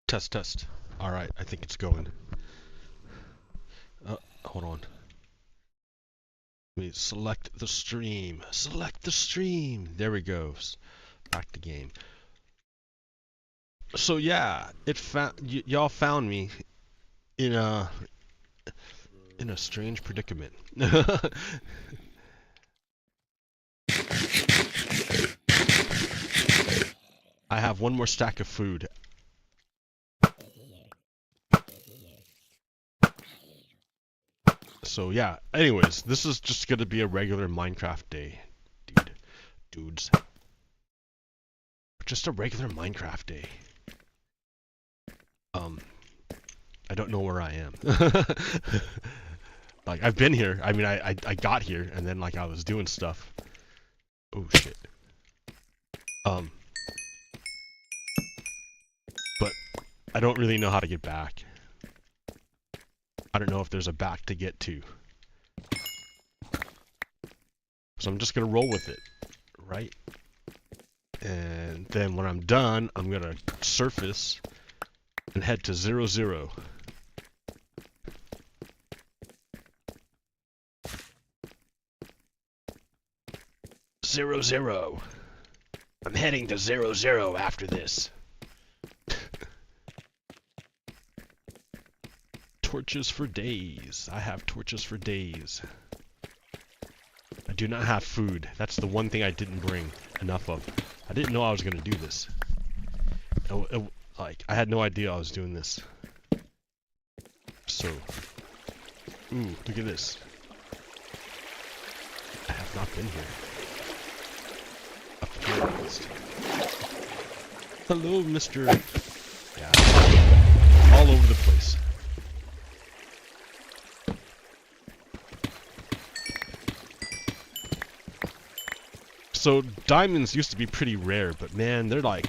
Test, test. Alright, I think it's going. Hold on. Let me select the stream. Select the stream! There we go. Back to game. So yeah, it y'all found me in a strange predicament. I have one more stack of food. So yeah, anyways, this is just gonna be a regular Minecraft day, dudes. Just a regular Minecraft day. I don't know where I am. Like, I've been here. I mean, I got here, and then, like, I was doing stuff. Oh, shit. But I don't really know how to get back. I don't know if there's a back to get to. So I'm just gonna roll with it, right? And then when I'm done, I'm gonna surface and head to 0, 0. Zero, 0. I'm heading to 0, 0 after this. Torches for days. I have torches for days. I do not have food. That's the one thing I didn't bring enough of. I didn't know I was gonna do this. Like, I had no idea I was doing this. So, ooh, look at this. I have not been here. Up here at least. Hello, Mr. Yeah, all over the place. So diamonds used to be pretty rare, but man, they're like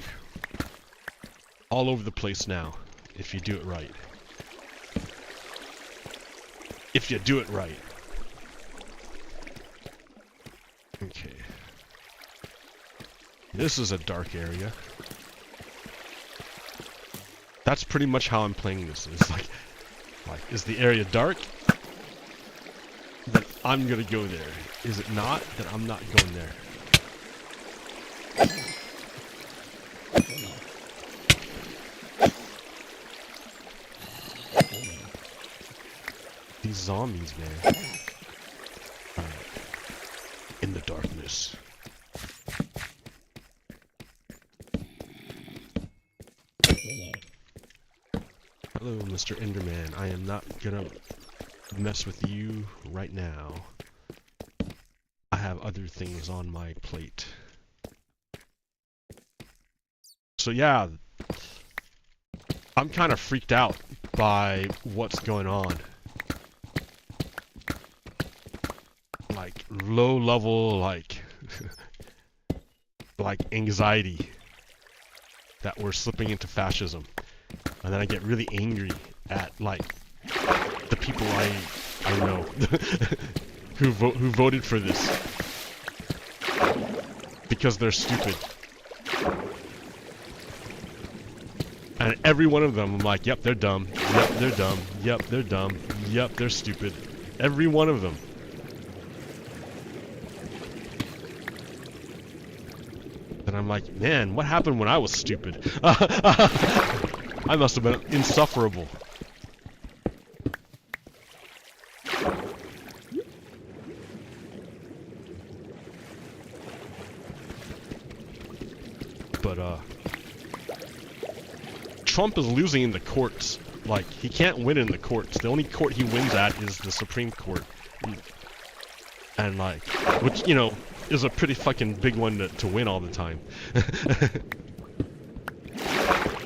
all over the place now, if you do it right. If you do it right. Okay. This is a dark area. That's pretty much how I'm playing this. It's like, is the area dark? Then I'm gonna go there. Is it not? Then I'm not going there. These zombies, man. Alright. In the darkness. Hello, Mr. Enderman. I am not gonna mess with you right now. I have other things on my plate. So yeah, I'm kind of freaked out by what's going on. Like, low level, like anxiety that we're slipping into fascism. And then I get really angry at, like, the people I know who voted for this. Because they're stupid. And every one of them, I'm like, yep, they're dumb. Yep, they're dumb. Yep, they're dumb. Yep, they're stupid. Every one of them. And I'm like, man, what happened when I was stupid? I must have been insufferable. But, Trump is losing in the courts. Like, he can't win in the courts. The only court he wins at is the Supreme Court. And, like, which, you know, is a pretty fucking big one to win all the time.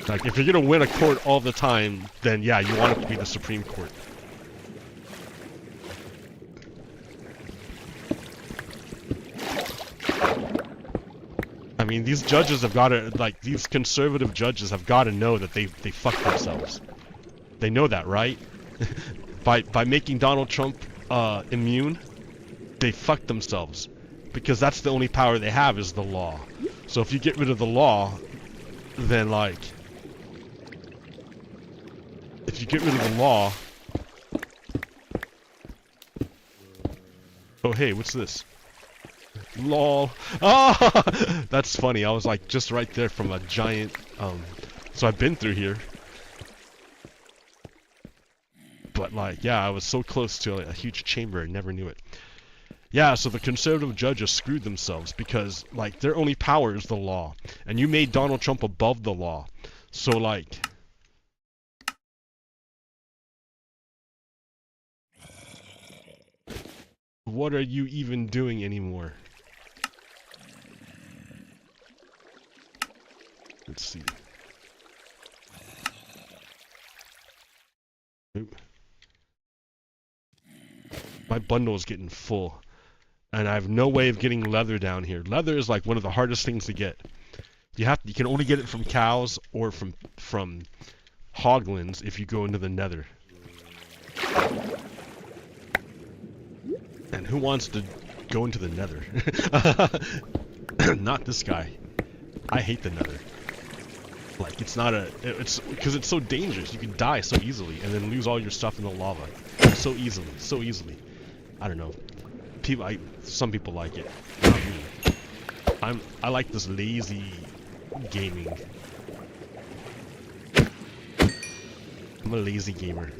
Like, if you're gonna win a court all the time, then yeah, you want it to be the Supreme Court. I mean, these judges have got to, like, these conservative judges have got to know that they fucked themselves. They know that, right? by making Donald Trump immune, they fucked themselves. Because that's the only power they have is the law. So if you get rid of the law, then, like, if you get rid of the law... Oh, hey, what's this? LOL. Ah! That's funny. I was like just right there from a giant, so I've been through here. But like, yeah, I was so close to a huge chamber and never knew it. Yeah, so the conservative judges screwed themselves because, like, their only power is the law. And you made Donald Trump above the law. So, like... what are you even doing anymore? Let's see. Oop. My bundle is getting full. And I have no way of getting leather down here. Leather is like one of the hardest things to get. You can only get it from cows or from hoglins if you go into the nether. And who wants to go into the nether? Not this guy. I hate the nether. Like, it's not a... it's because it's so dangerous. You can die so easily and then lose all your stuff in the lava. So easily. So easily. I don't know. Some people like it. Not me. I like this lazy gaming. I'm a lazy gamer.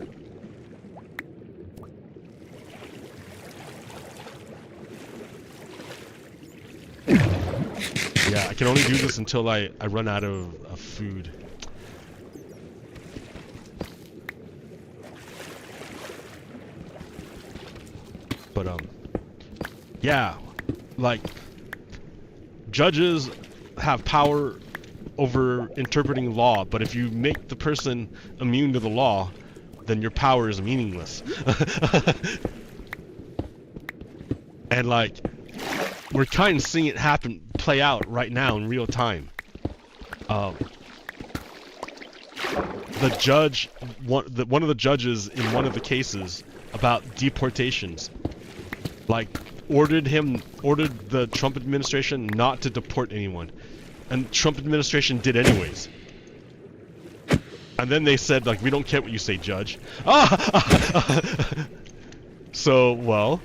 Yeah, I can only do this until I run out of food. But yeah, like, judges have power over interpreting law, but if you make the person immune to the law, then your power is meaningless. And like, we're kind of seeing it play out right now in real time. The judge, one of the judges in one of the cases about deportations, like, ordered the Trump administration not to deport anyone, and Trump administration did anyways. And then they said, like, we don't care what you say, judge. So, well,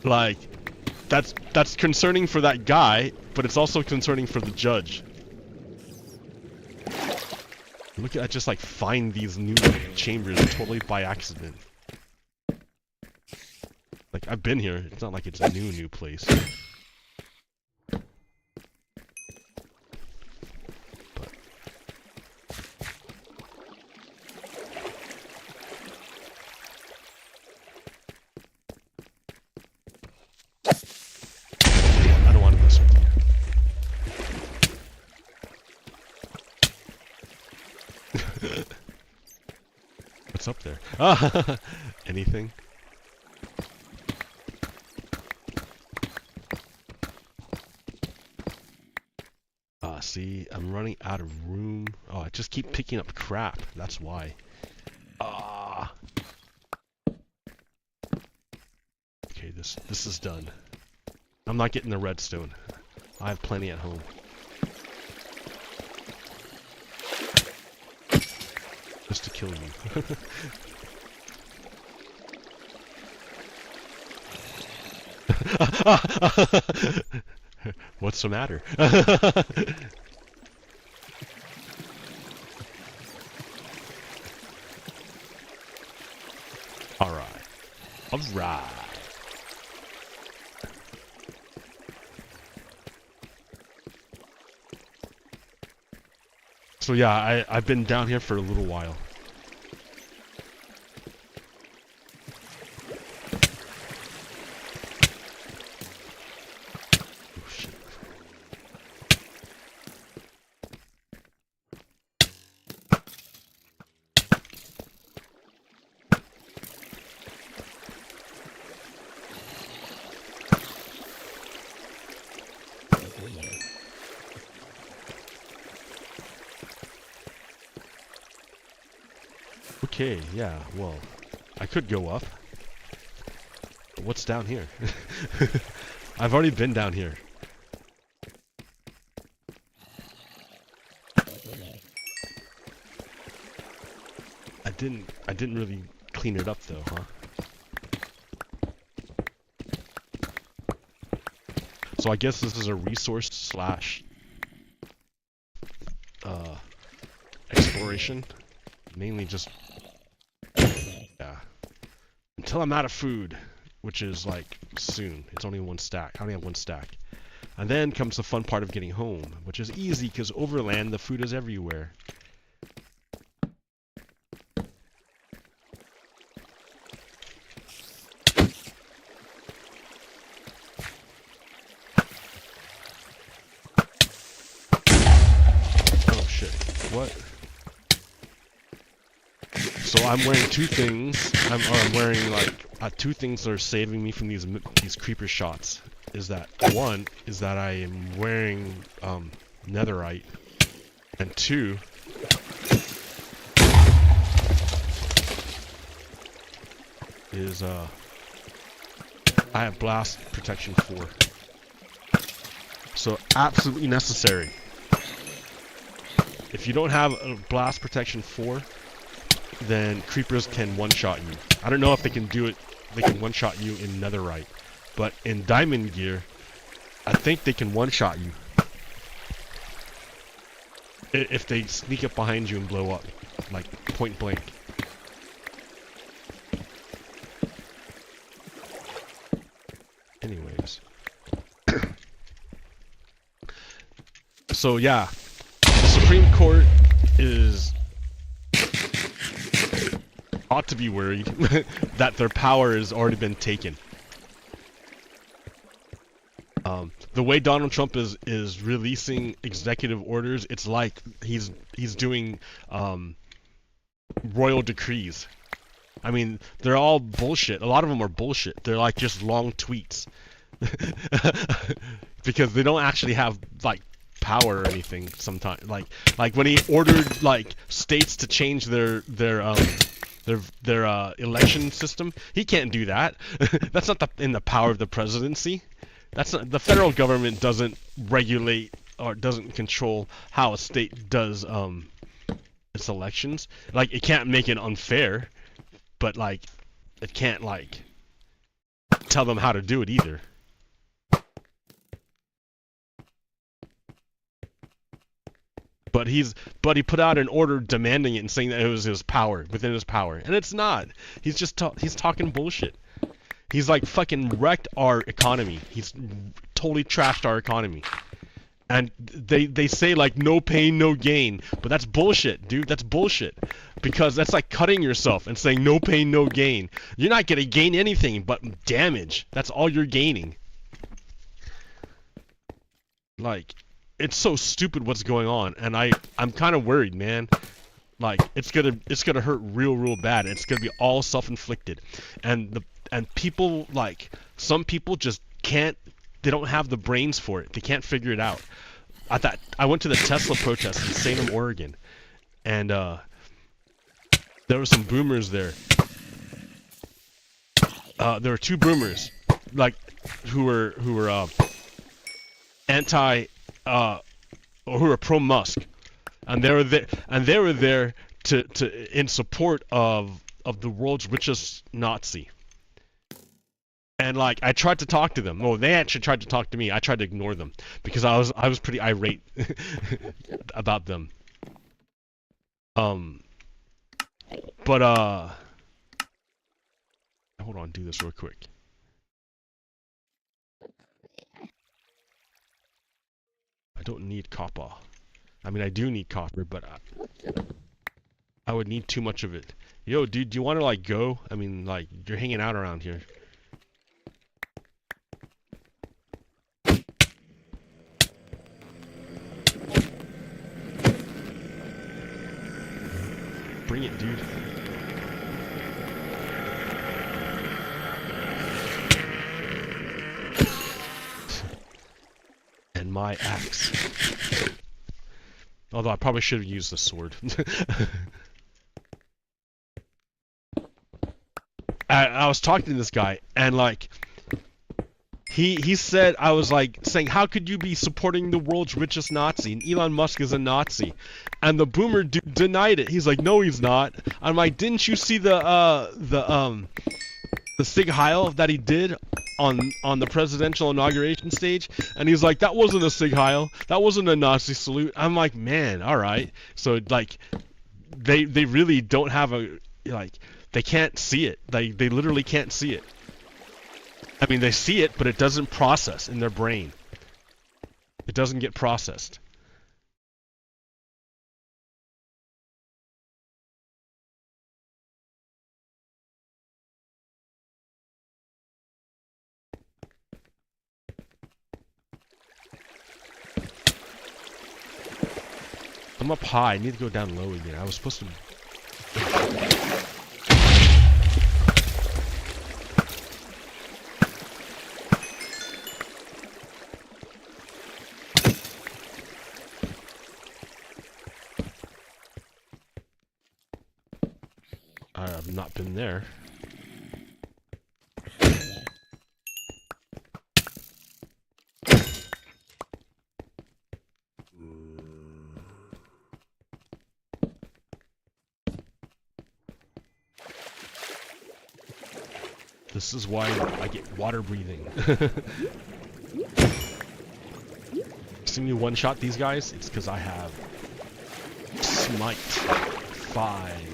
like, that's concerning for that guy, but it's also concerning for the judge. Look at, I just like find these new chambers totally by accident. Like, I've been here. It's not like it's a new place. But I don't want to mess with you. What's up there? Anything? See, I'm running out of room. Oh, I just keep picking up crap. That's why. Okay, this is done. I'm not getting the redstone. I have plenty at home. Just to kill you. What's the matter? Alright. Alright. So yeah, I've been down here for a little while. Okay, yeah, well, I could go up. But what's down here? I've already been down here. didn't really clean it up though, huh? So I guess this is a resource slash exploration. Mainly just, yeah. Until I'm out of food, which is like soon. It's only one stack. I only have one stack. And then comes the fun part of getting home, which is easy because overland the food is everywhere. Oh shit. What? So I'm wearing two things. I'm wearing like two things that are saving me from these creeper shots. Is that one is that I am wearing netherite, and two is I have blast protection 4. So absolutely necessary. If you don't have a blast protection 4, then creepers can one-shot you. I don't know if they can do it. They can one-shot you in netherite. But in diamond gear, I think they can one-shot you. If they sneak up behind you and blow up. Like, point blank. Anyways. So yeah. The Supreme Court ought to be worried that their power has already been taken. The way Donald Trump is releasing executive orders, it's like he's doing royal decrees. I mean, they're all bullshit. A lot of them are bullshit. They're like just long tweets because they don't actually have like power or anything. Sometimes, like when he ordered like states to change their election system, he can't do that. That's not in the power of the presidency. That's not, the federal government doesn't regulate or doesn't control how a state does its elections. Like, it can't make it unfair, but like it can't like tell them how to do it either. But he put out an order demanding it and saying that it was his power, within his power, and it's not. He's just he's talking bullshit. He's like fucking wrecked our economy. He's totally trashed our economy. And they say like no pain, no gain. But that's bullshit, dude. That's bullshit. Because that's like cutting yourself and saying no pain, no gain. You're not gonna gain anything but damage. That's all you're gaining. Like, it's so stupid what's going on, and I'm kind of worried, man. Like, it's gonna hurt real bad. It's gonna be all self-inflicted. And people, like, some people just can't, they don't have the brains for it. They can't figure it out. I went to the Tesla protest in Salem, Oregon, and there were some boomers there. There were two boomers, like, who were anti, or who were pro-Musk, and they were there to in support of the world's richest Nazi. And like, I tried to talk to them. Well, they actually tried to talk to me. I tried to ignore them because I was pretty irate about them. But hold on, do this real quick. I don't need copper. I mean, I do need copper, but I would need too much of it. Yo, dude, do you want to like go? I mean, like, you're hanging out around here. Bring it, dude. And my axe. Although I probably should have used the sword. I was talking to this guy, and like, he said, I was like saying, how could you be supporting the world's richest Nazi? And Elon Musk is a Nazi. And the boomer dude denied it. He's like, no, he's not. I'm like, didn't you see the Sig Heil that he did on the presidential inauguration stage? And he's like, that wasn't a Sig Heil. That wasn't a Nazi salute. I'm like, man, all right. So like, they really don't have a, like, they can't see it. They literally can't see it. I mean, they see it, but it doesn't process in their brain. It doesn't get processed. I'm up high. I need to go down low again. I was supposed to... I've not been there. This is why I get water breathing. See me one-shot these guys? It's because I have Smite 5.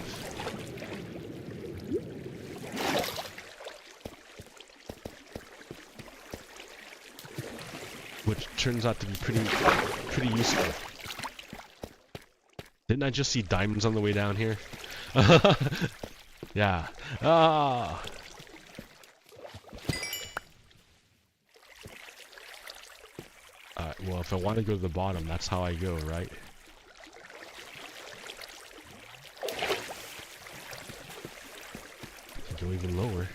Which turns out to be pretty useful. Didn't I just see diamonds on the way down here? Yeah. Ah. Well, if I want to go to the bottom, that's how I go, right? I can go even lower.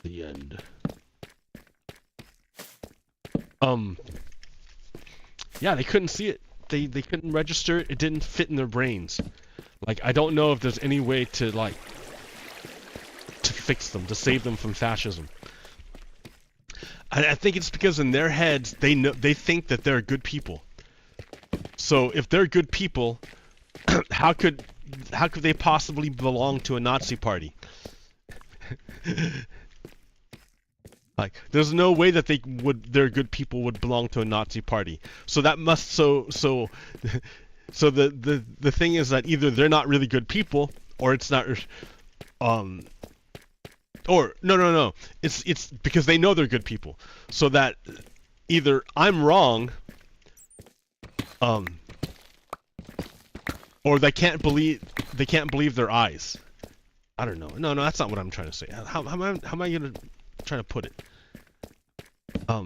The end. Yeah, they couldn't see it. They couldn't register it. It didn't fit in their brains. Like, I don't know if there's any way to, like, to fix them, to save them from fascism. I think it's because in their heads, they think that they're good people. So if they're good people, how could they possibly belong to a Nazi party? Like, there's no way that their good people would belong to a Nazi party. So that must so the thing is that either they're not really good people, or it's not, or no, it's because they know they're good people. So that either I'm wrong, or they can't believe their eyes. I don't know. No, that's not what I'm trying to say. How am I gonna try to put it? How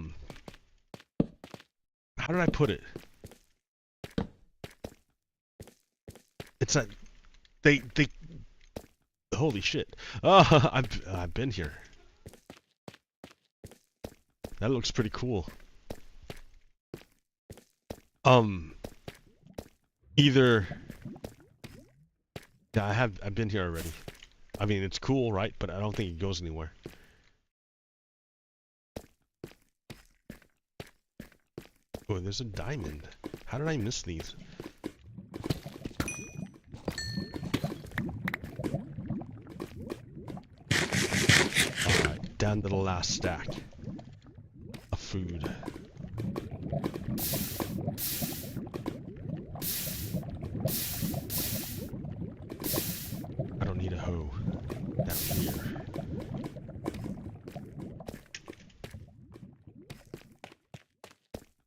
did I put it? It's that they holy shit. I've been here. That looks pretty cool. Either yeah, I've been here already. I mean, it's cool, right? But I don't think it goes anywhere. Oh, there's a diamond. How did I miss these? Alright, down to the last stack of food. I don't need a hoe down here.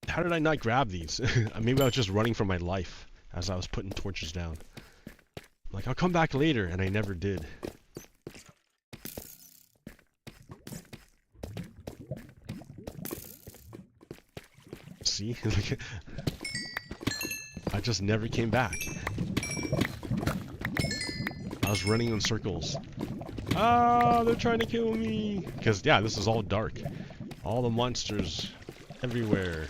How did I not grab these? Maybe I was just running for my life as I was putting torches down. Like, I'll come back later, and I never did. see? I just never came back. I was running in circles. Ah, they're trying to kill me. Because, yeah, this is all dark. All the monsters everywhere.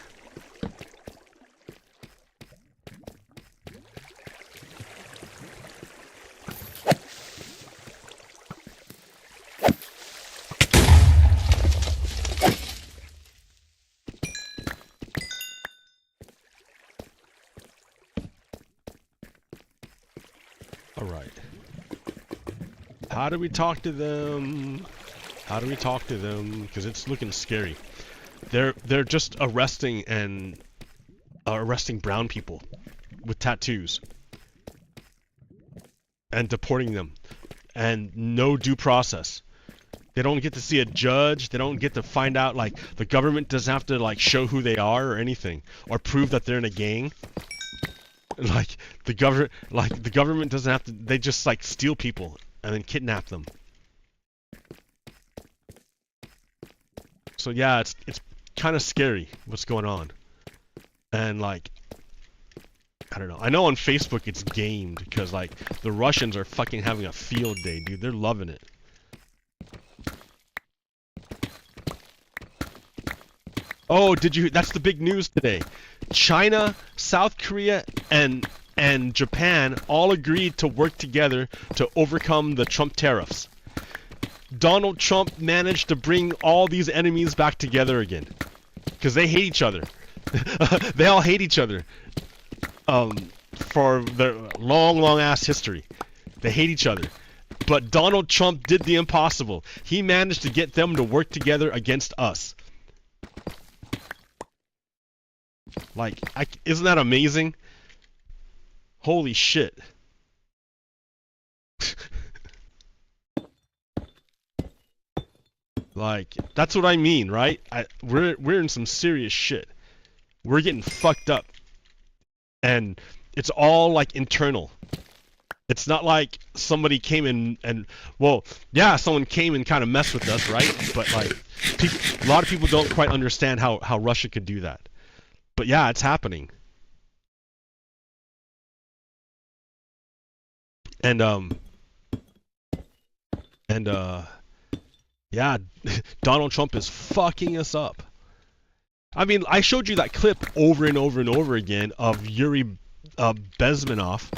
Alright. How do we talk to them? How do we talk to them? Because it's looking scary. They're just arresting brown people with tattoos and deporting them, and no due process. They don't get to see a judge. They don't get to find out, like, the government doesn't have to, like, show who they are or anything, or prove that they're in a gang. Like the government doesn't have to. They just like steal people and then kidnap them. So yeah, it's kind of scary what's going on. And like, I don't know. I know on Facebook it's gamed because like the Russians are fucking having a field day, dude. They're loving it. Oh, did you? That's the big news today. China, South Korea, and Japan all agreed to work together to overcome the Trump tariffs. Donald Trump managed to bring all these enemies back together again. Because they hate each other. They all hate each other. For their long ass history. They hate each other. But Donald Trump did the impossible. He managed to get them to work together against us. Like, isn't that amazing? Holy shit. Like, that's what I mean, right? We're in some serious shit. We're getting fucked up. And it's all, like, internal. It's not like somebody came in and, well, yeah, someone came and kind of messed with us, right? But, like, a lot of people don't quite understand how Russia could do that. But yeah, it's happening. And yeah, Donald Trump is fucking us up. I mean, I showed you that clip over and over and over again of Yuri Bezmenov.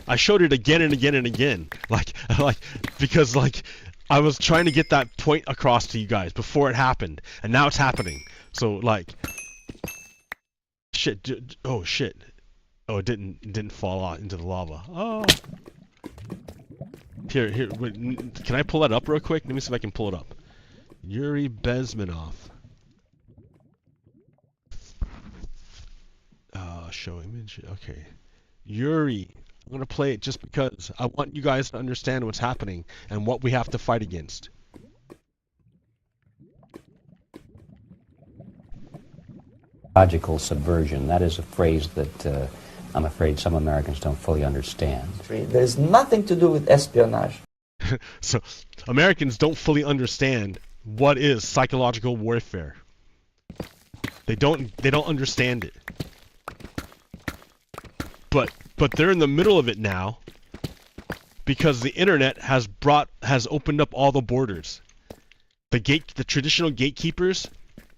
I showed it again and again and again, like because like I was trying to get that point across to you guys before it happened, and now it's happening. So like. Shit! Oh shit! Oh, it didn't fall out into the lava. Oh. Here, wait, can I pull that up real quick? Let me see if I can pull it up. Yuri Bezmenov. Show image. Okay. Yuri. I'm gonna play it just because I want you guys to understand what's happening and what we have to fight against. Logical subversion. That is a phrase that I'm afraid some Americans don't fully understand. There's nothing to do with espionage. So, Americans don't fully understand what is psychological warfare. They don't understand it. But they're in the middle of it now because the internet has opened up all the borders. The traditional gatekeepers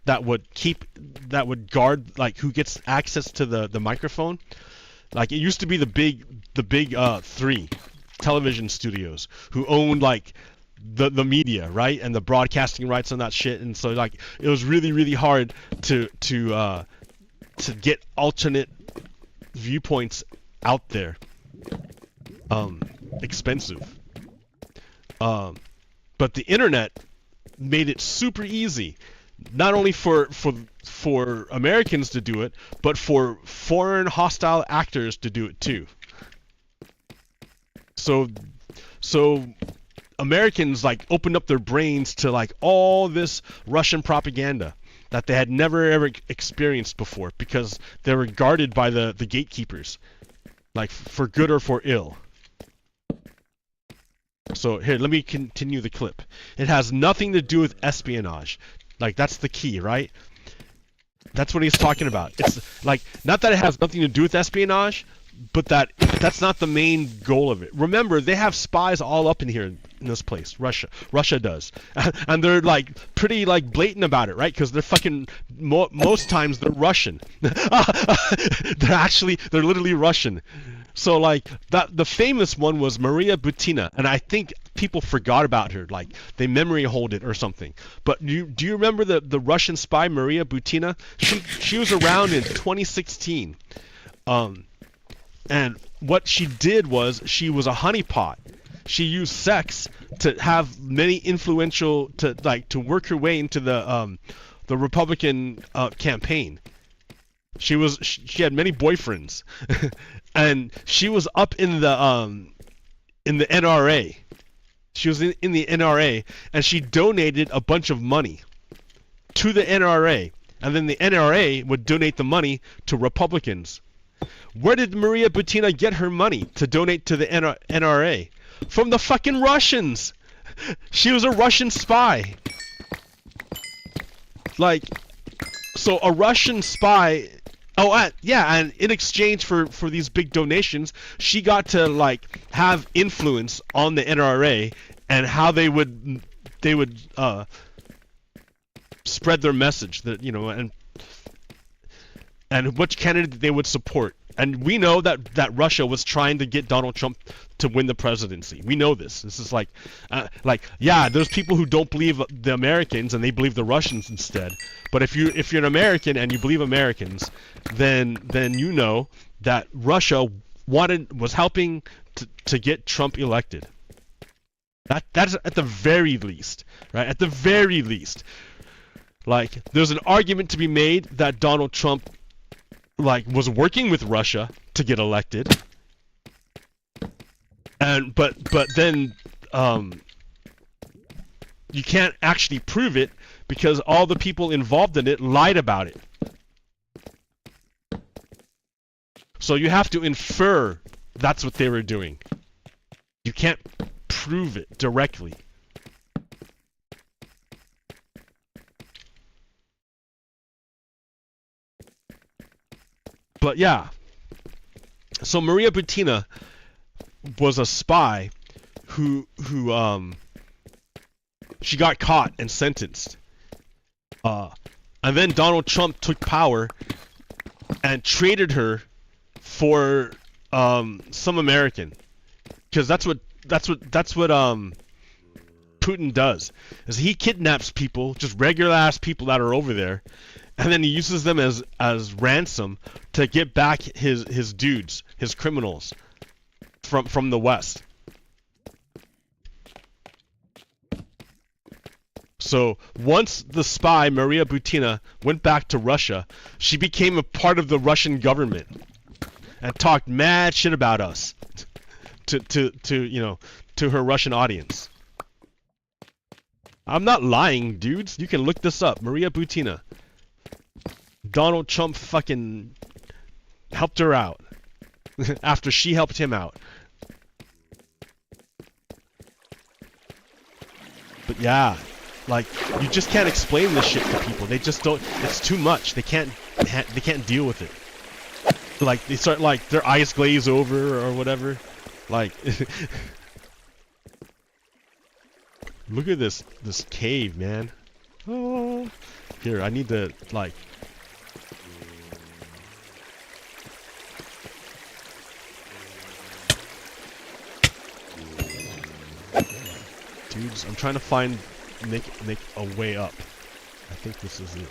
that would guard like who gets access to the microphone. Like it used to be the big three television studios who owned like the media, right, and the broadcasting rights on that shit, and so like it was really hard to get alternate viewpoints out there. Expensive. But the internet made it super easy. Not only for Americans to do it, but for foreign hostile actors to do it too. So Americans like opened up their brains to like all this Russian propaganda that they had never ever experienced before because they were guarded by the gatekeepers, like for good or for ill. So here, let me continue the clip. It has nothing to do with espionage. Like, that's the key, right? That's what he's talking about. It's like, not that it has nothing to do with espionage, but that's not the main goal of it. Remember, they have spies all up in here in this place. Russia does, and they're like pretty like blatant about it, right? Because they're fucking most times they're Russian. They're literally Russian. So like the famous one was Maria Butina, and I think people forgot about her, like they memory hold it or something. But do you remember the Russian spy Maria Butina? She was around in 2016. And what she did was she was a honeypot. She used sex to have many influential to work her way into the Republican campaign. She had many boyfriends, and she was up in the NRA. She was in the NRA, and she donated a bunch of money to the NRA, and then the NRA would donate the money to Republicans. Where did Maria Butina get her money to donate to the NRA? From the fucking Russians! She was a Russian spy. Like, so a Russian spy... Oh, yeah, and in exchange for these big donations, she got to, like, have influence on the NRA and how they would spread their message, that, you know, and which candidate they would support. And we know that Russia was trying to get Donald Trump to win the presidency. We know this. This is like, yeah, there's people who don't believe the Americans and they believe the Russians instead. But if you're an American and you believe Americans, then you know that Russia was helping to get Trump elected. That's at the very least, right? At the very least, like, there's an argument to be made that Donald Trump, like, was working with Russia to get elected, and but then you can't actually prove it because all the people involved in it lied about it. So you have to infer that's what they were doing. You can't prove it directly. But yeah, so Maria Butina was a spy who she got caught and sentenced. And then Donald Trump took power and traded her for some American, because that's what Putin does. Is he kidnaps people, just regular ass people that are over there, and then he uses them as ransom to get back his dudes, his criminals from the West. So once the spy Maria Butina went back to Russia, she became a part of the Russian government and talked mad shit about us to her Russian audience. I'm not lying, dudes. You can look this up. Maria Butina. Donald Trump fucking helped her out after she helped him out. But yeah, like, you just can't explain this shit to people. They just don't. It's too much. They can't deal with it. Like, they start, like, their eyes glaze over or whatever. Like, look at this cave, man. Oh, here, I need to, like, dudes, I'm trying to make a way up. I think this is it.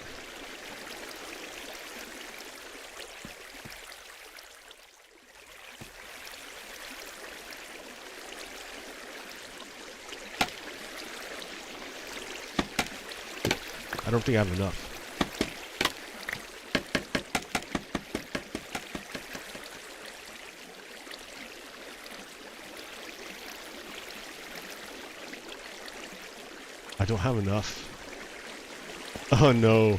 I don't think I have enough. I don't have enough. Oh no.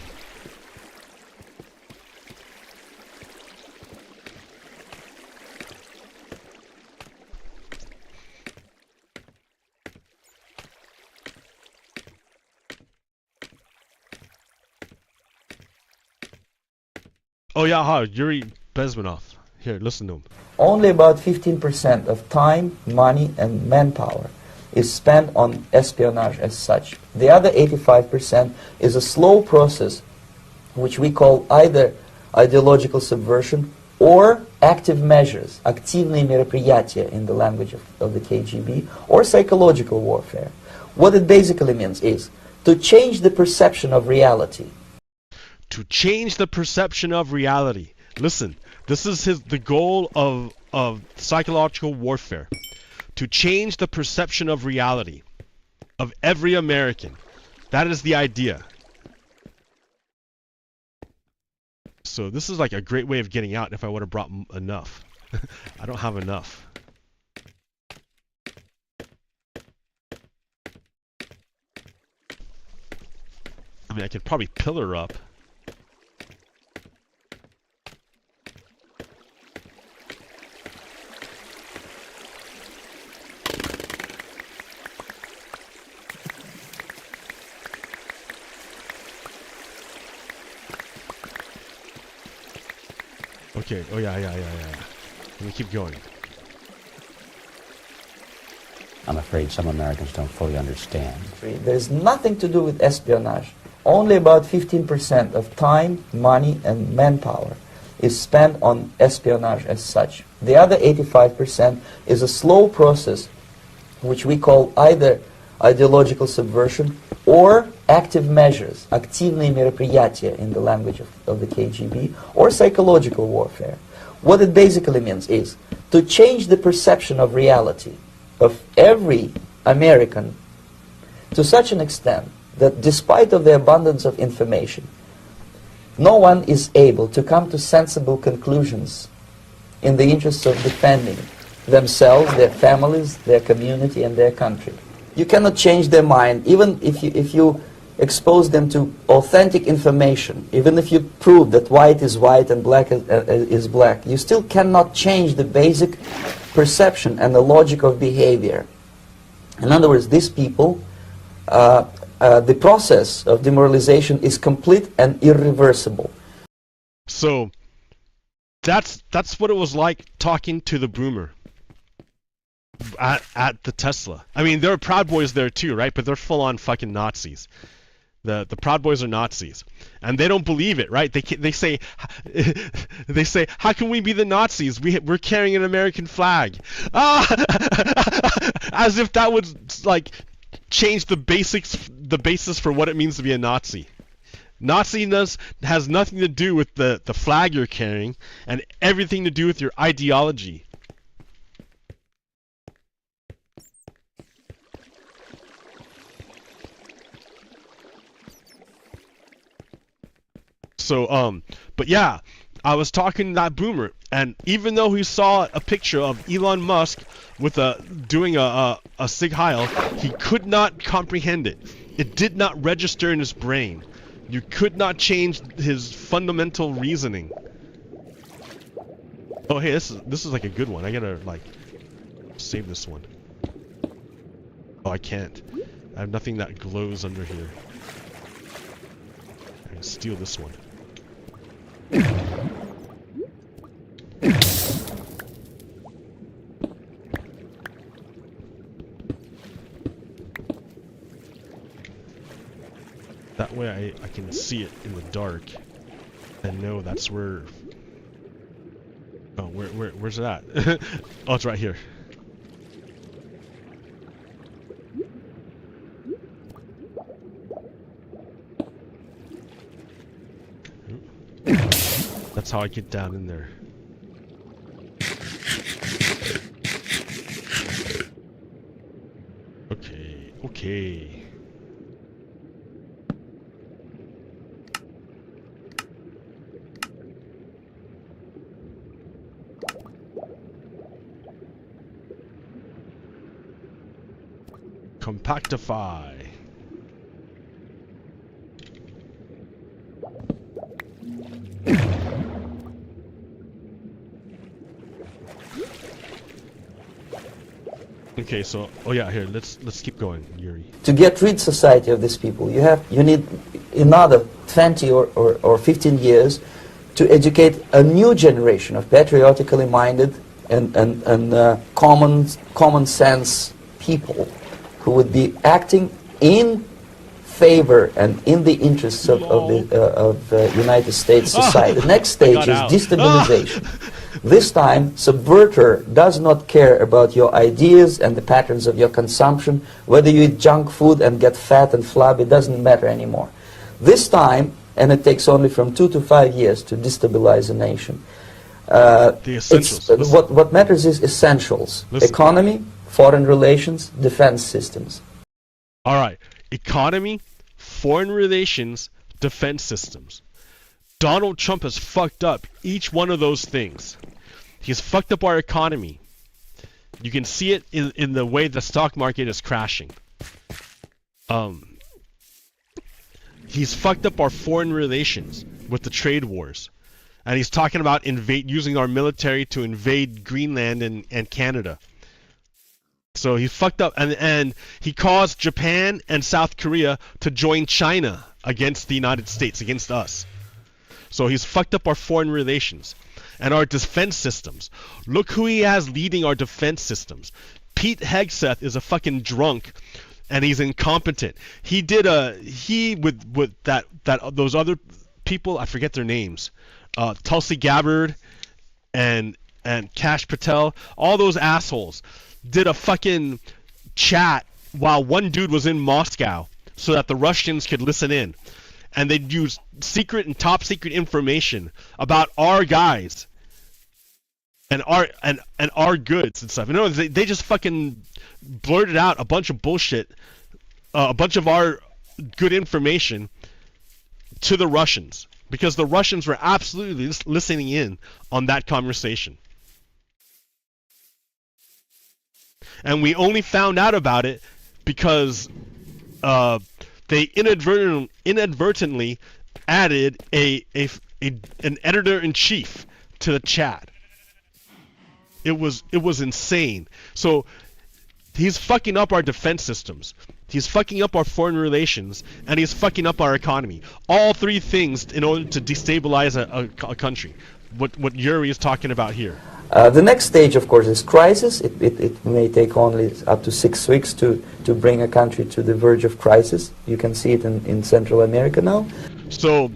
Oh yeah, huh, Yuri Bezmenov. Here, listen to him. Only about 15% of time, money, and manpower is spent on espionage as such. The other 85% is a slow process which we call either ideological subversion or active measures, активные мероприятия in the language of the KGB, or psychological warfare. What it basically means is to change the perception of reality. To change the perception of reality. Listen, this is the goal of psychological warfare. To change the perception of reality of every American. That is the idea. So this is like a great way of getting out if I would have brought enough. I don't have enough. I mean, I could probably pillar up. Okay, oh yeah. Let me keep going. I'm afraid some Americans don't fully understand. There's nothing to do with espionage. Only about 15% of time, money, and manpower is spent on espionage as such. The other 85% is a slow process which we call either ideological subversion or active measures, активные мероприятия in the language of the KGB, or psychological warfare. What it basically means is to change the perception of reality of every American to such an extent that despite of the abundance of information, no one is able to come to sensible conclusions in the interests of defending themselves, their families, their community, and their country. You cannot change their mind, even if you expose them to authentic information, even if you prove that white is white and black is black, you still cannot change the basic perception and the logic of behavior. In other words, these people, the process of demoralization is complete and irreversible. So that's what it was like talking to the boomer at the Tesla. I mean, there are Proud Boys there too, right? But they're full-on fucking Nazis. The Proud Boys are Nazis, and they don't believe it, right? They say how can we be the Nazis? We're carrying an American flag, as if that would like change the basis for what it means to be a Nazi. Nazi-ness has nothing to do with the flag you're carrying, and everything to do with your ideology. So, but yeah, I was talking to that boomer, and even though he saw a picture of Elon Musk with doing a Sig Heil, he could not comprehend it. It did not register in his brain. You could not change his fundamental reasoning. Oh, hey, this is like a good one. I gotta like save this one. Oh, I can't. I have nothing that glows under here. I can steal this one. That way I can see it in the dark and know that's where... Oh, where's it at? Oh, it's right here. That's how I get down in there. Okay. Compactify. Okay, so oh yeah, here let's keep going, Yuri. To get rid society of these people, you need another 20 or 15 years to educate a new generation of patriotically minded and common sense people who would be acting in favor and in the interests of the United States society. The next stage is destabilization. This time, subverter does not care about your ideas and the patterns of your consumption. Whether you eat junk food and get fat and flabby, it doesn't matter anymore. This time, and it takes only from 2 to 5 years to destabilize a nation. The essentials. What matters is essentials. Listen. Economy, foreign relations, defense systems. All right. Economy, foreign relations, defense systems. Donald Trump has fucked up each one of those things. He's fucked up our economy. You can see it in the way the stock market is crashing. He's fucked up our foreign relations with the trade wars. And he's talking about using our military to invade Greenland and Canada. So he fucked up, and he caused Japan and South Korea to join China against the United States, against us. So he's fucked up our foreign relations and our defense systems. Look who he has leading our defense systems. Pete Hegseth is a fucking drunk, and he's incompetent. He did with those other people, I forget their names, Tulsi Gabbard and Kash Patel, all those assholes did a fucking chat while one dude was in Moscow so that the Russians could listen in. And they'd use secret and top secret information about our guys and our goods and stuff. You know, they just fucking blurted out a bunch of bullshit, a bunch of our good information to the Russians, because the Russians were absolutely listening in on that conversation. And we only found out about it because they inadvertently added an editor-in-chief to the chat. It was insane. So he's fucking up our defense systems. He's fucking up our foreign relations, and he's fucking up our economy. All three things in order to destabilize a country. What Yuri is talking about here. The next stage, of course, is crisis. It may take only up to 6 weeks to bring a country to the verge of crisis. You can see it in Central America now. So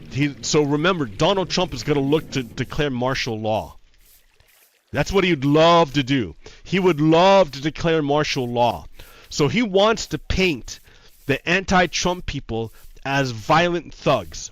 remember, Donald Trump is going to look to declare martial law. That's what he would love to do. He would love to declare martial law. So he wants to paint the anti-Trump people as violent thugs.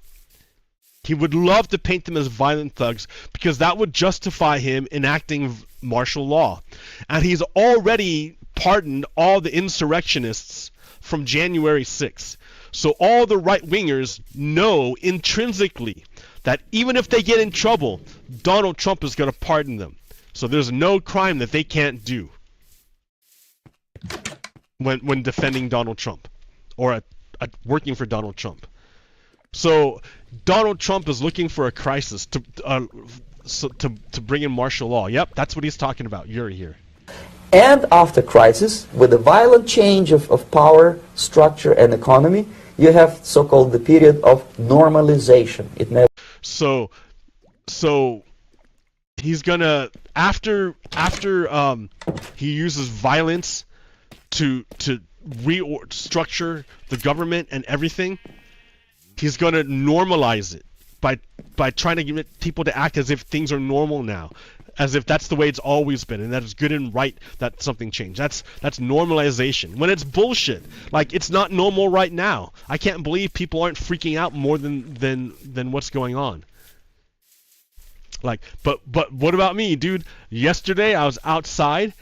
He would love to paint them as violent thugs because that would justify him enacting martial law. And he's already pardoned all the insurrectionists from January 6th. So all the right-wingers know intrinsically that even if they get in trouble, Donald Trump is going to pardon them. So there's no crime that they can't do when defending Donald Trump or working for Donald Trump. So Donald Trump is looking for a crisis to bring in martial law. Yep, that's what he's talking about. You're here. And after crisis, with a violent change of power, structure, and economy, you have so-called the period of normalization. It never. So he's gonna after he uses violence to restructure the government and everything. He's going to normalize it by trying to get people to act as if things are normal now, as if that's the way it's always been, and that it's good and right that something changed. That's normalization. When it's bullshit, like it's not normal right now. I can't believe people aren't freaking out more than what's going on. Like, but what about me, dude? Yesterday I was outside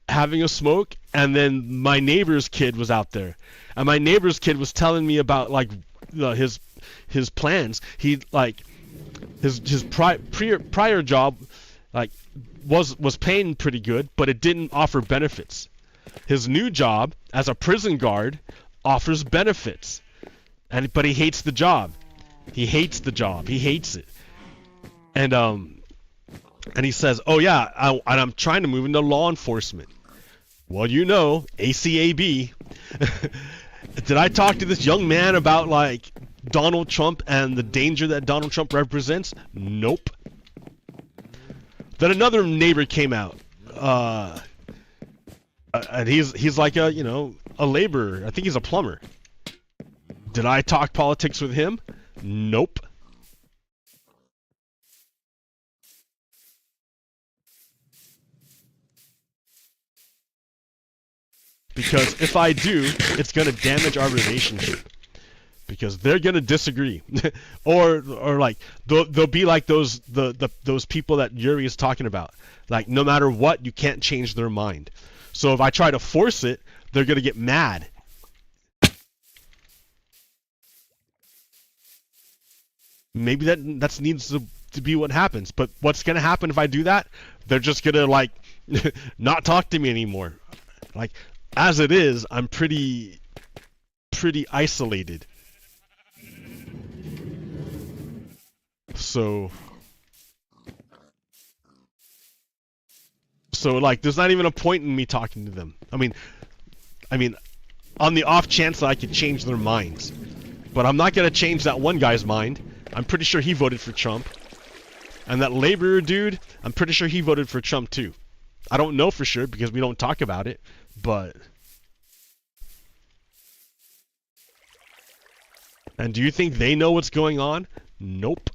having a smoke, and then my neighbor's kid was out there, and my neighbor's kid was telling me about like his plans. He like his prior job like was paying pretty good, but it didn't offer benefits. His new job as a prison guard offers benefits, but he hates the job. He hates the job. He hates it. And he says, "Oh yeah, I'm trying to move into law enforcement." Well, you know, ACAB. Did I talk to this young man about like Donald Trump and the danger that Donald Trump represents? Nope. Then another neighbor came out, and he's like a, you know, a laborer. I think he's a plumber. Did I talk politics with him? Nope. Because if I do, it's gonna damage our relationship. Because they're gonna disagree, or like they'll be like those people that Yuri is talking about. Like no matter what, you can't change their mind. So if I try to force it, they're gonna get mad. Maybe that needs to be what happens. But what's gonna happen if I do that? They're just gonna like not talk to me anymore. Like as it is, I'm pretty isolated. So like there's not even a point in me talking to them. I mean on the off chance that I could change their minds. But I'm not gonna change that one guy's mind. I'm pretty sure he voted for Trump. And that laborer dude, I'm pretty sure he voted for Trump too. I don't know for sure because we don't talk about it, but... And do you think they know what's going on? Nope.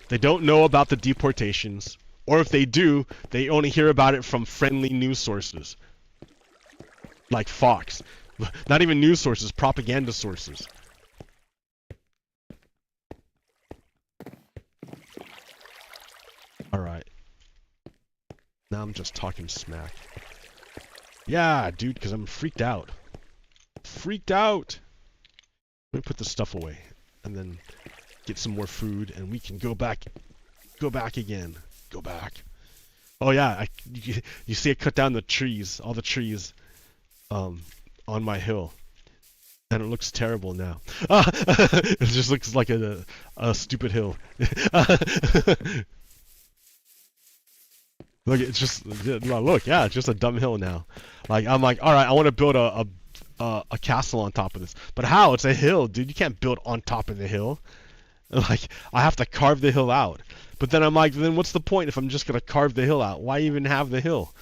They don't know about the deportations. Or if they do, they only hear about it from friendly news sources. Like Fox. Not even news sources, propaganda sources. Alright. Now I'm just talking smack. Yeah, dude, because I'm freaked out. Freaked out! Let me put this stuff away. And then get some more food, and we can go back. Go back again. Go back. Oh yeah, you see I cut down the trees, all the trees, on my hill. And it looks terrible now. It just looks like a stupid hill. Look, it's just, look, yeah, it's just a dumb hill now. Like, I'm like, alright, I want to build a castle on top of this. But how? It's a hill, dude. You can't build on top of the hill. Like, I have to carve the hill out. But then I'm like, then what's the point if I'm just going to carve the hill out? Why even have the hill?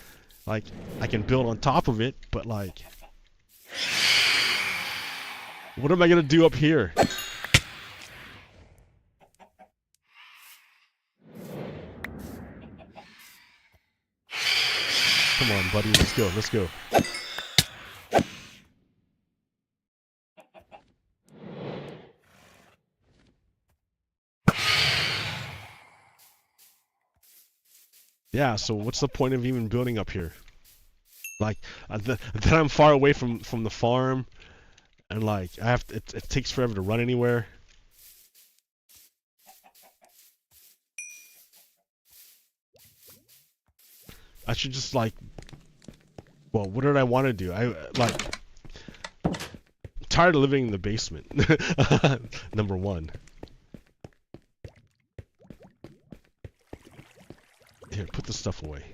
Like, I can build on top of it, but like... What am I going to do up here? Come on, buddy, let's go, let's go. Yeah, so what's the point of even building up here? Like, then I'm far away from the farm, and like, it takes forever to run anywhere. I should just like, well, what did I want to do? I'm tired of living in the basement. Number one. Here, put this stuff away.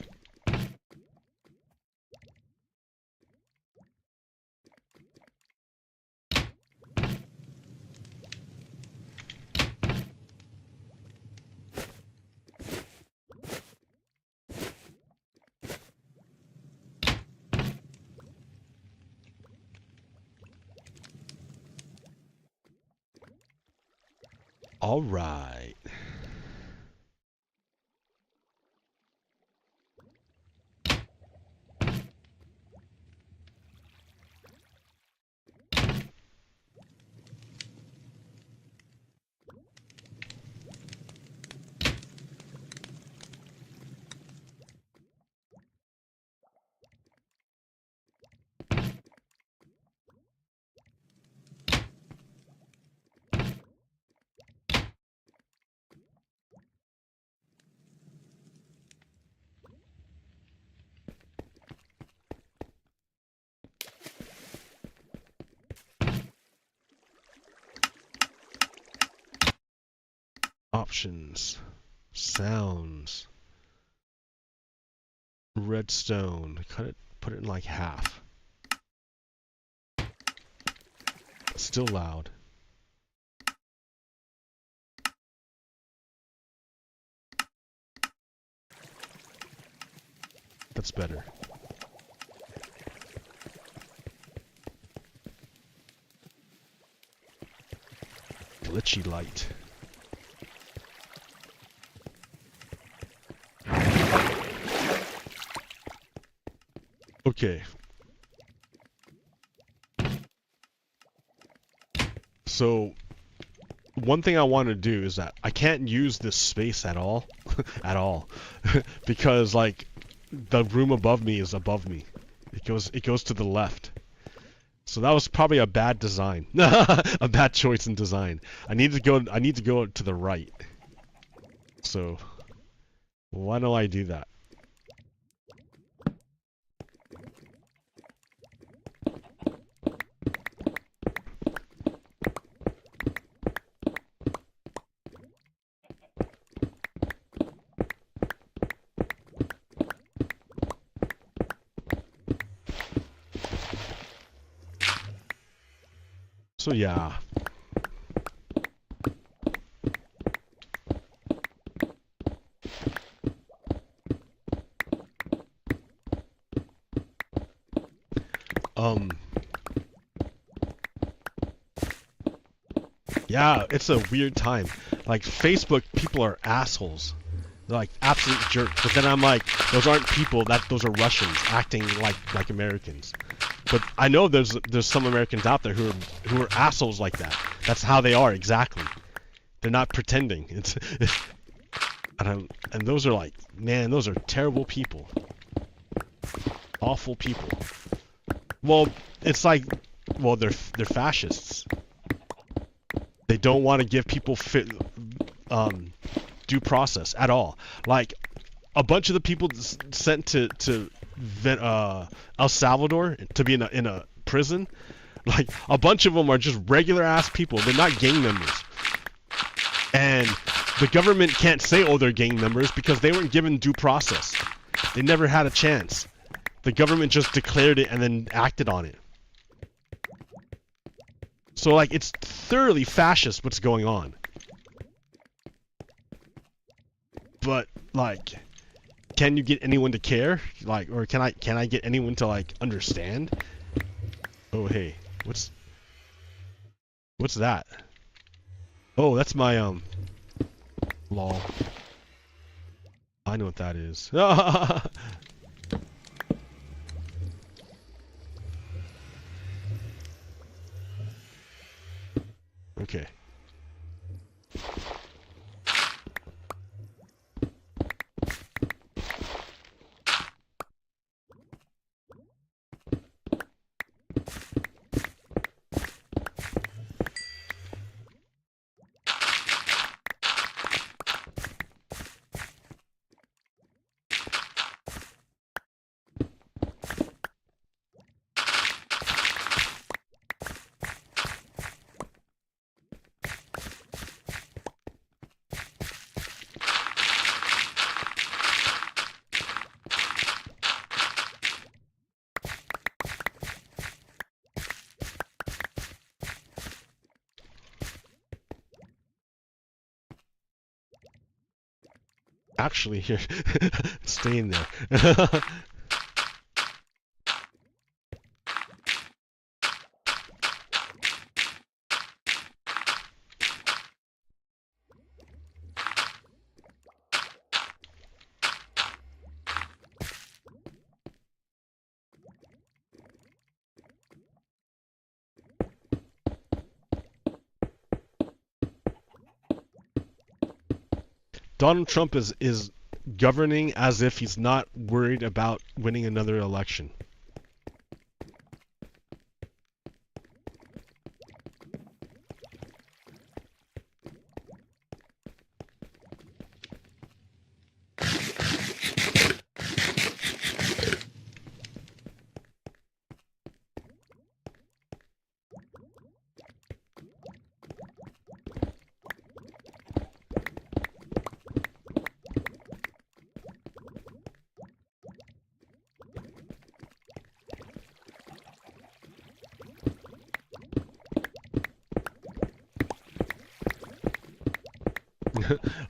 All right. Options, sounds, redstone, cut it, put it in like half. Still loud. That's better. Glitchy light. Okay. So, one thing I want to do is that I can't use this space at all. At all. Because, like, the room above me is above me. It goes to the left. So that was probably a bad design. A bad choice in design. I need to go to the right. So, why don't I do that? So yeah. Yeah, it's a weird time. Like, Facebook people are assholes. They're like absolute jerks. But then I'm like, those aren't people, those are Russians acting like Americans. But I know there's some Americans out there who are assholes like that. That's how they are, exactly. They're not pretending. And those are like, man, those are terrible people. Awful people. Well, it's like, well, they're fascists. They don't want to give people due process at all. Like, a bunch of the people sent to El Salvador to be in a prison, like, a bunch of them are just regular ass people. They're not gang members, and the government can't say, oh, they're gang members, because they weren't given due process. They never had a chance. The government just declared it and then acted on it. So, like, it's thoroughly fascist what's going on. But, like, can you get anyone to care? Like, or can I get anyone to, like, understand? Oh, hey, what's that? Oh, that's my lol. I know what that is. Okay. Actually, here, stay in there. Donald Trump is governing as if he's not worried about winning another election.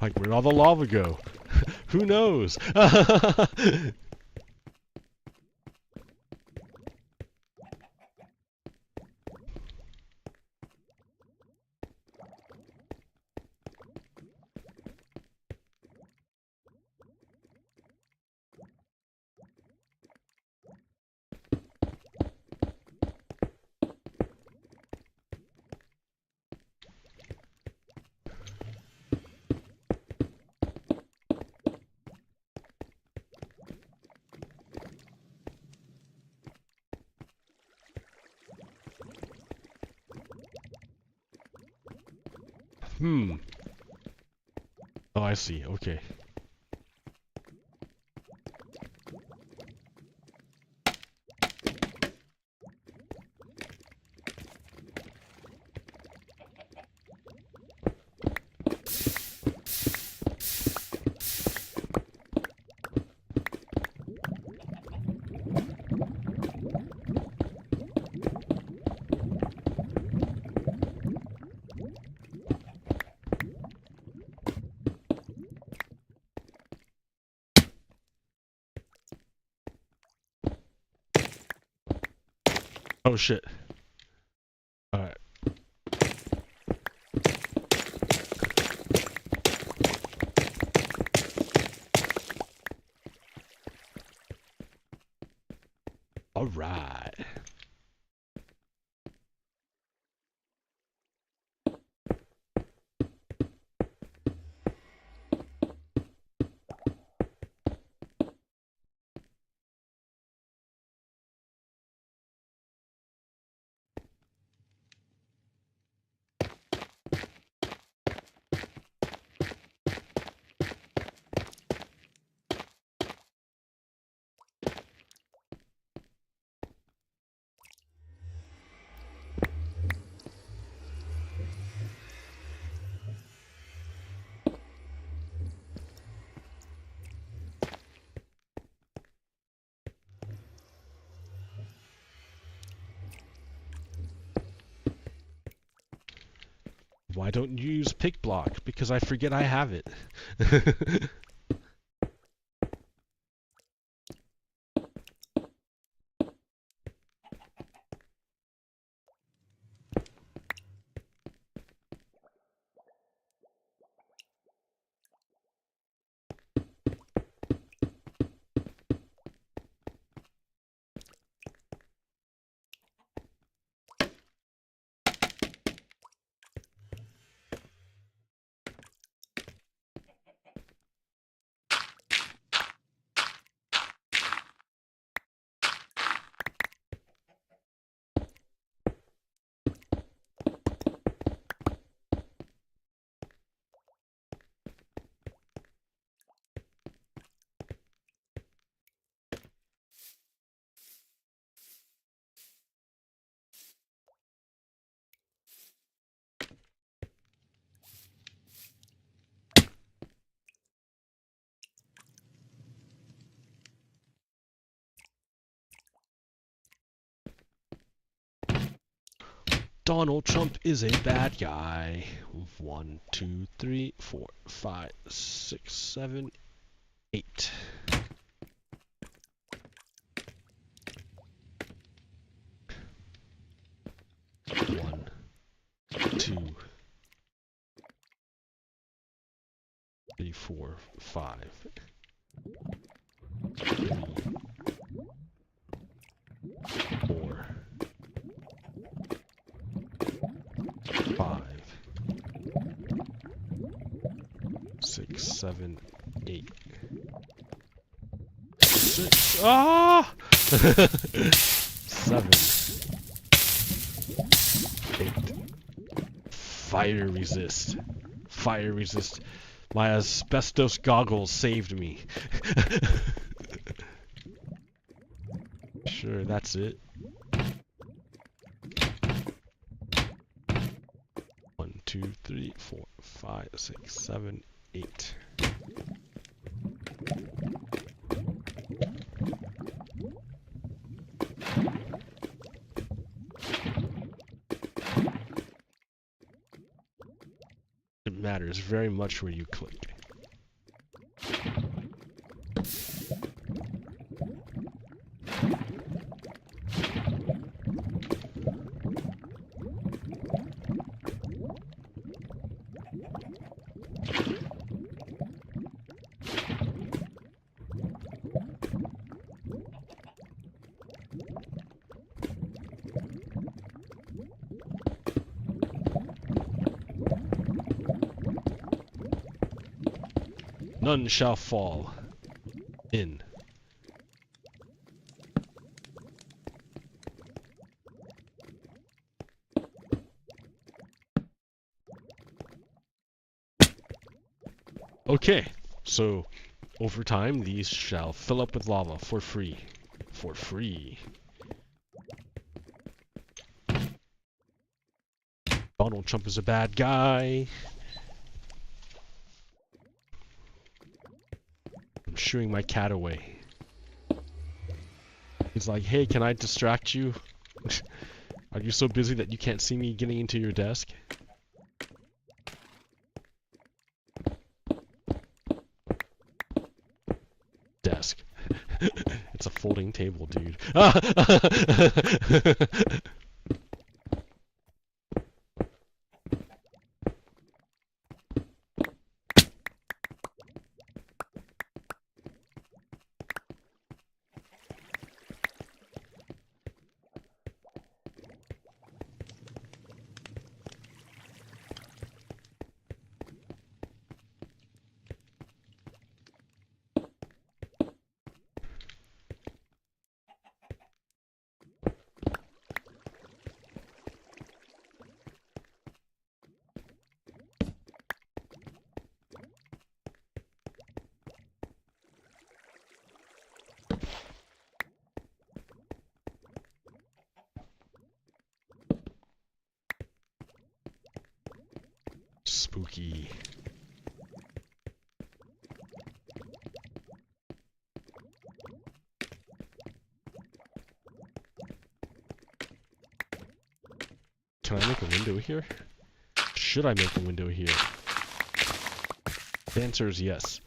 Like, where'd all the lava go? Who knows? Oh, I see. Okay. Oh shit. Alright. Alright. Why don't you use pick block? Because I forget I have it. Donald Trump is a bad guy. 1, 2, 3, 4, 5, 6, 7, 8. One, 2, 3, 4, 5. 3, 4, 5, 6, 7, 8. 6. Ah! 7, 8. Fire resist. Fire resist. My asbestos goggles saved me. Sure, that's it. 1, 2, 3, 4, 5, 6, 7, 8. It matters very much where you click. None shall fall in. Okay, so over time these shall fill up with lava for free. For free. Donald Trump is a bad guy. I'm shooing my cat away. He's like, hey, can I distract you? Are you so busy that you can't see me getting into your desk? Desk. It's a folding table, dude. Spooky. Can I make a window here? Should I make a window here? The answer is yes.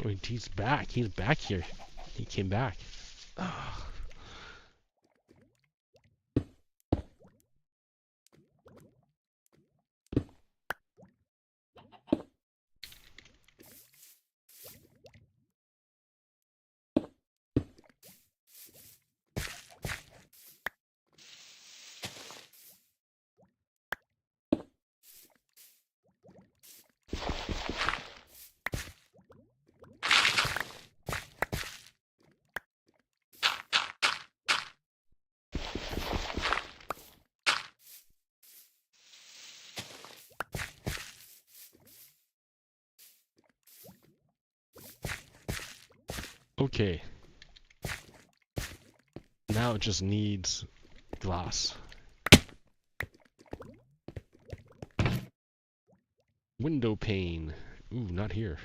Oh, he's back. He's back here. He came back. Ugh. Okay. Now it just needs glass. Window pane. Ooh, not here.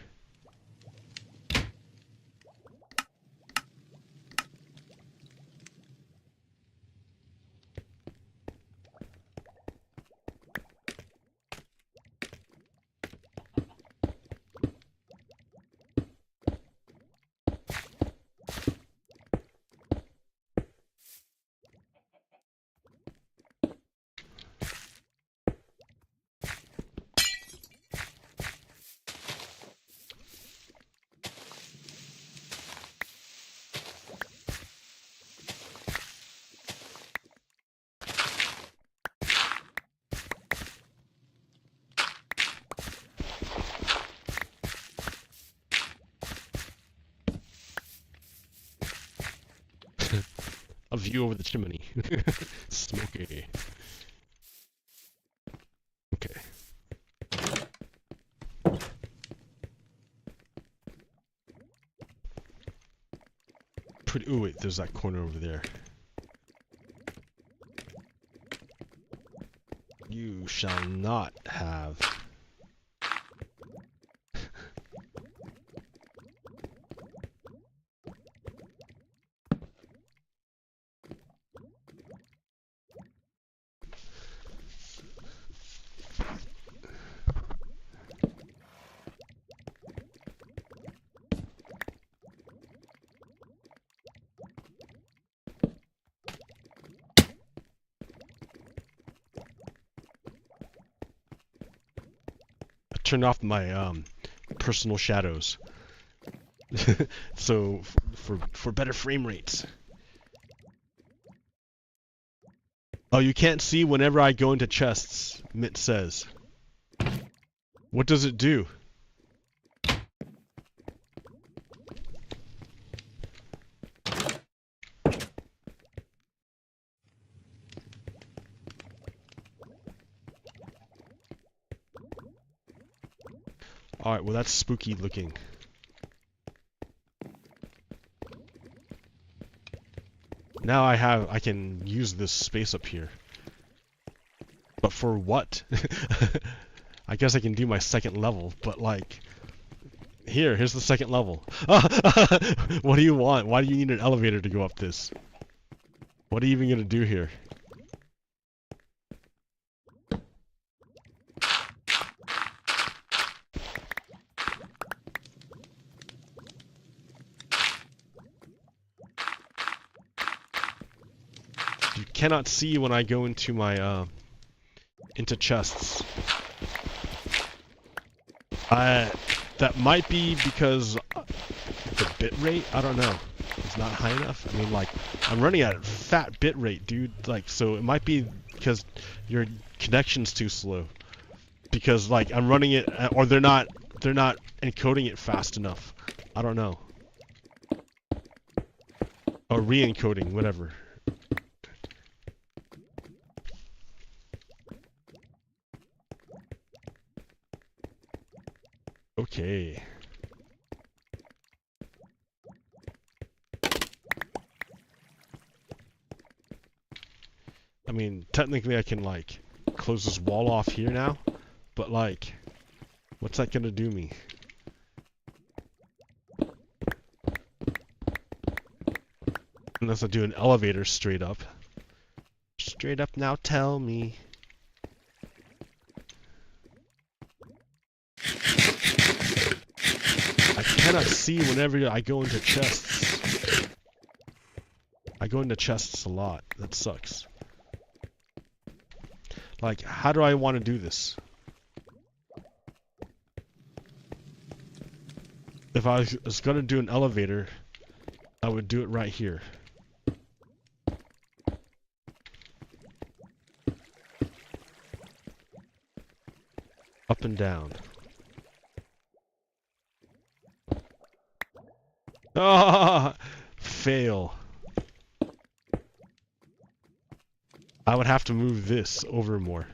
A view over the chimney. Smoky. Okay. Pretty. Ooh, wait, there's that corner over there. You shall not have. turned off my personal shadows. So for better frame rates. Oh, you can't see whenever I go into chests, Mitt says. What does it do? Alright, well that's spooky looking. Now I can use this space up here. But for what? I guess I can do my second level, but like... Here's the second level. What do you want? Why do you need an elevator to go up this? What are you even gonna do here? You cannot see when I go into my, into chests. That might be because the bit rate, I don't know, it's not high enough. I mean, like, I'm running at a fat bit rate, dude. Like, so it might be because your connection's too slow. Because, like, I'm running it, or they're not encoding it fast enough. I don't know. Or re-encoding, whatever. Okay. I mean, technically I can, like, close this wall off here now, but, like, what's that gonna do me? Unless I do an elevator straight up. Straight up now, tell me. I cannot see whenever I go into chests. I go into chests a lot. That sucks. Like, how do I want to do this? If I was gonna do an elevator, I would do it right here. Up and down. Ah, fail. I would have to move this over more.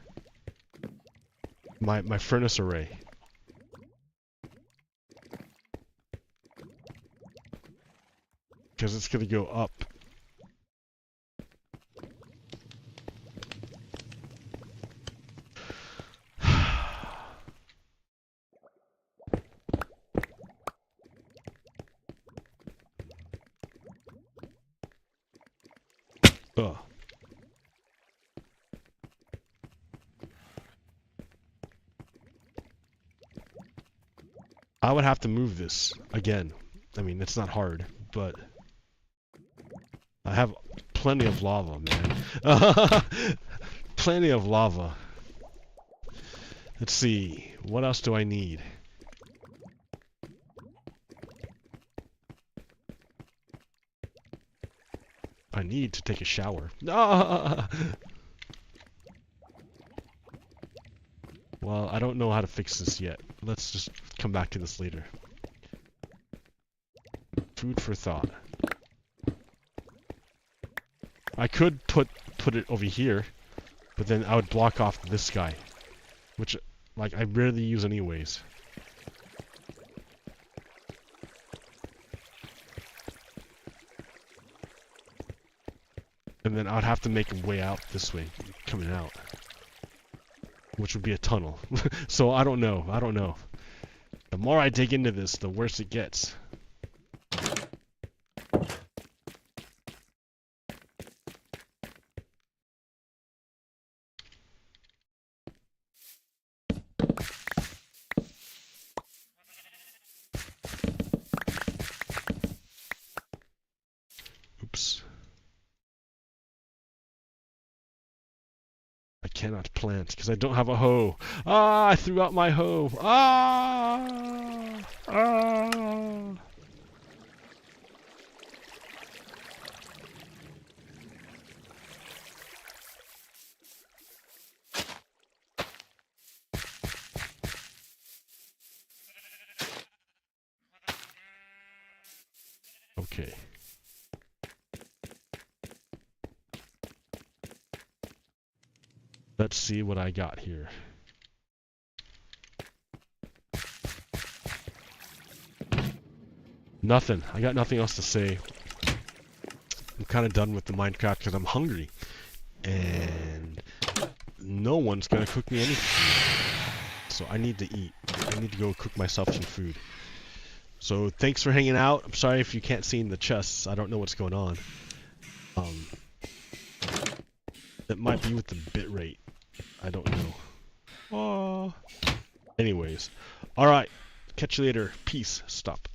My furnace array. Because it's gonna go up. Ugh. I would have to move this again. I mean, it's not hard, but I have plenty of lava, man. Plenty of lava. Let's see. What else do I need? I need to take a shower. Ah! Well, I don't know how to fix this yet. Let's just come back to this later. Food for thought. I could put it over here, but then I would block off this guy, which, like, I rarely use anyways. And then I would have to make a way out this way, coming out. Which would be a tunnel. So I don't know. I don't know. The more I dig into this, the worse it gets. Oops. I cannot plant because I don't have a hoe. Ah, I threw out my hoe. Ah! Ah! Okay. Let's see what I got here. Nothing. I got nothing else to say. I'm kind of done with the Minecraft because I'm hungry. And no one's going to cook me anything. So I need to eat. I need to go cook myself some food. So thanks for hanging out. I'm sorry if you can't see in the chests. I don't know what's going on. It might be with the bitrate. I don't know. Oh. Anyways. Alright. Catch you later. Peace. Stop.